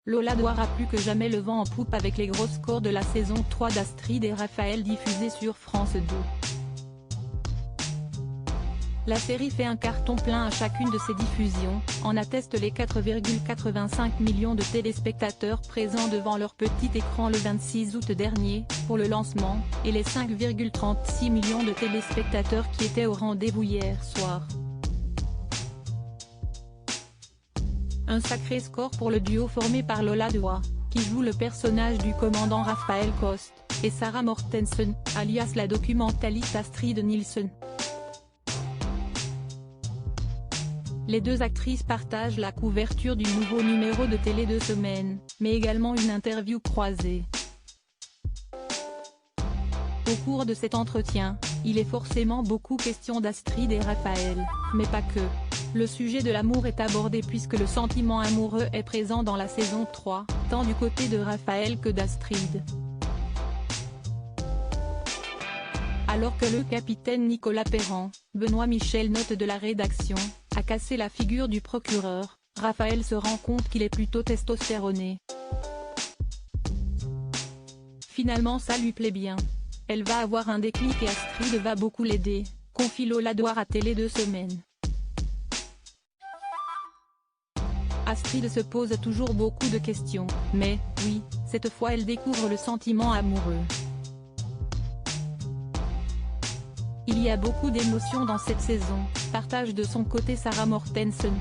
Lola Doir a plus que jamais le vent en poupe avec les gros scores de la saison 3 d'Astrid et Raphaël diffusés sur France 2. La série fait un carton plein à chacune de ses diffusions, en attestent les 4,85 millions de téléspectateurs présents devant leur petit écran le 26 août dernier, pour le lancement, et les 5,36 millions de téléspectateurs qui étaient au rendez-vous hier soir. Un sacré score pour le duo formé par Lola Doir, qui joue le personnage du commandant Raphaël Coste, et Sarah Mortensen, alias la documentaliste Astrid Nilsson. Les deux actrices partagent la couverture du nouveau numéro de télé de semaine, mais également une interview croisée. Au cours de cet entretien, il est forcément beaucoup question d'Astrid et Raphaël, mais pas que. Le sujet de l'amour est abordé puisque le sentiment amoureux est présent dans la saison 3, tant du côté de Raphaël que d'Astrid. Alors que le capitaine Nicolas Perrand, Benoît Michel note de la rédaction, a cassé la figure du procureur, Raphaël se rend compte qu'il est plutôt testostéroné. Finalement ça lui plaît bien. Elle va avoir un déclic et Astrid va beaucoup l'aider, confie Lola Doir à Télé 2 Semaines. Astrid se pose toujours beaucoup de questions, mais, oui, cette fois elle découvre le sentiment amoureux. Il y a beaucoup d'émotions dans cette saison, partage de son côté Sarah Mortensen.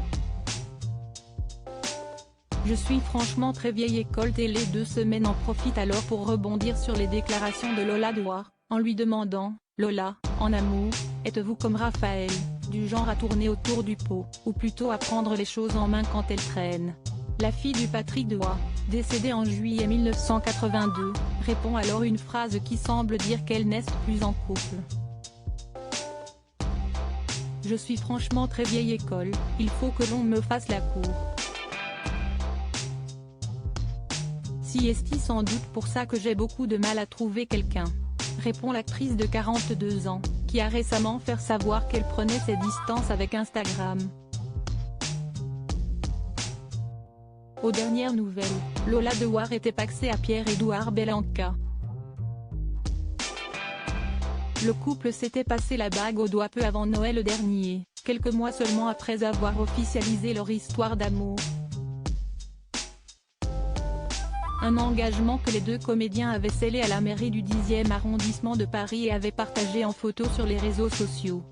Je suis franchement très vieille école. Télé 2 Semaines en profite alors pour rebondir sur les déclarations de Lola Doir, en lui demandant, Lola, en amour, êtes-vous comme Raphaël, du genre à tourner autour du pot, ou plutôt à prendre les choses en main quand elles traînent? La fille du Patrick Doir, décédée en juillet 1982, répond alors une phrase qui semble dire qu'elle n'est plus en couple. Je suis franchement très vieille école, il faut que l'on me fasse la cour. Si est-il sans doute pour ça que j'ai beaucoup de mal à trouver quelqu'un, répond l'actrice de 42 ans, qui a récemment fait savoir qu'elle prenait ses distances avec Instagram. Aux dernières nouvelles, Lola Doir était paxée à Pierre-Édouard Bellanca. Le couple s'était passé la bague au doigt peu avant Noël dernier, quelques mois seulement après avoir officialisé leur histoire d'amour. Un engagement que les deux comédiens avaient scellé à la mairie du 10e arrondissement de Paris et avaient partagé en photo sur les réseaux sociaux.